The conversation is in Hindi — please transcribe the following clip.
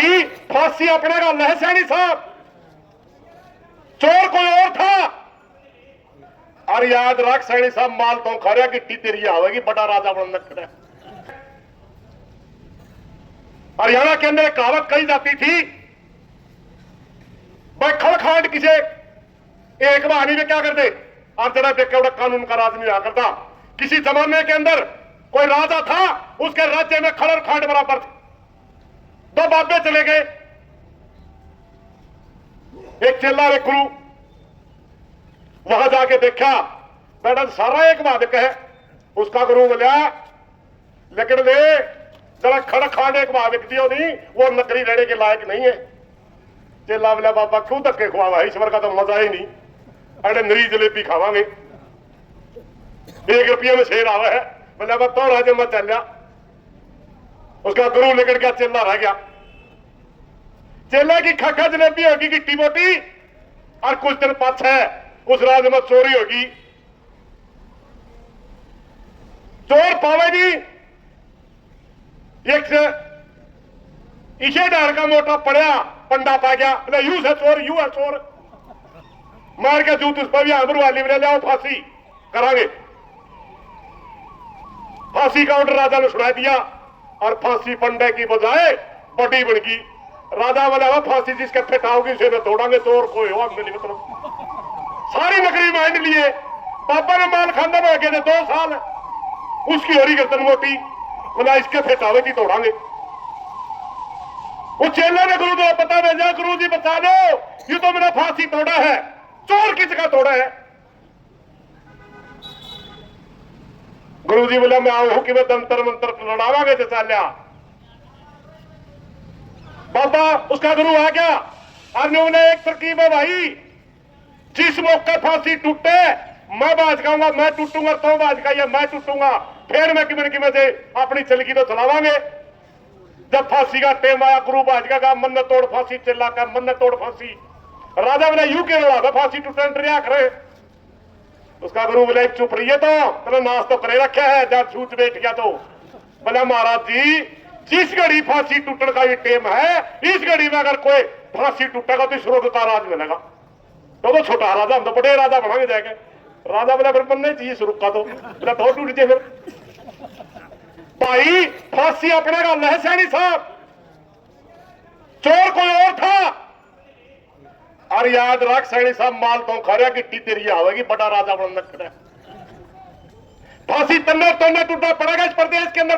भाई फांसी अपने का है सैनी साहब, चोर कोई और था। और याद रख सैनी साहब, माल तो खा रहा गिट्टी तेरी आवेगी, बड़ा राजा बनना खड़ा। हरियाणा के अंदर कहावत कही जाती थी, भाई खड़खांड किसे एक बहानी में क्या करते, और जरा देख के कानून का राज नहीं रहा करता। किसी जमाने के अंदर कोई राजा था, उसके राज्य में खड़र खांड बराबर थे। दो बाबे चले गए, एक चेला एक गुरु। वहां जाके देखा बेटा सारा एक बाधक है। उसका गुरु बोला लेकिन वे जरा खड़ खांड एक बाधक दियो नहीं, वो नकली रहने के लायक नहीं है। चेला बोला बाबा क्यों धक्के खुआवा, ईश्वर का तो मजा ही नहीं, अरे नरी जलेबी खावांगे, 1 रुपये में शेर आवा है। बोला बा तो राजे मत चल। उसका गुरु लेकर गया, चेला रह गया। चेला की खाखा जलेबी होगी गिट्टी मोटी, और कुछ दिन पाछ है उस राज में चोरी होगी। चोर पावे जी एक इसे डाल का मोटा पड़ा पंडा पा गया, बोले यू है चोर, यू है चोर। मार के जूत उस पर भी आबरू वाली बोले ले फांसी करांगे। फांसी का ऑर्डर राजा ने सुना दिया, और फांसी पंडे की बजाय बड़ी बन गई। राजा बोला फांसी जिसके फेटाओगी उसे तोड़ांगे, चोर कोई हो मिली मतलब। सारी नगरी मांड लिए, बाबा ने माल खाना में गए थे 2 साल, उसकी हो रही गर्दन मोटी, बोला इसके फेटावे की तोड़ांगे। वो चेले ने गुरु को पता भेजा, गुरु जी बता दो, ये तो मेरा फांसी तोड़ा है, चोर की जगह तोड़ा है। गुरु जी बोला मैं आऊ कि मैं तंत्र मंत्र लड़ावांगे तो चाल्या। बाबा उसका गुरु आ गया, और एक तरकीब है भाई, जिस मौके फांसी टूटे मैं बाज गाऊंगा, मैं टूटूंगा तो बाज गाइए, मैं टूटूंगा फिर मैं किमें से अपनी चलगी तो चलावांगे। जब फांसी का टेम आया, गुरु बाज का मन तोड़ फांसी, चिल्ला का मन तोड़ फांसी। राजा बोला यू के लड़ा फांसी टूटे डरिया करे। उसका गुरु बोला चुप रही है तो तेरा नाश तो करे रखा है, जब छूट बैठ गया तो। बोला महाराज जी जिस घड़ी फांसी टूटने का ये टेम है, इस घड़ी में अगर कोई फांसी टूटेगा तो स्रोत का राज मिलेगा। तो छोटा राजा, हम तो बड़े राजा बनाएंगे जाएंगे। राजा बोला फिर बनना चाहिए शुरू का, तो बोला तो टूट जाए फिर। भाई फांसी अपने का है सैनी साहब, चोर कोई और था। और याद रख सैनी साहब, माल तो खा रहा गिट्टी तेरी आवेगी, बड़ा राजा बनना खड़ा। फांसी तन्ने टूटना पड़ेगा इस प्रदेश के अंदर।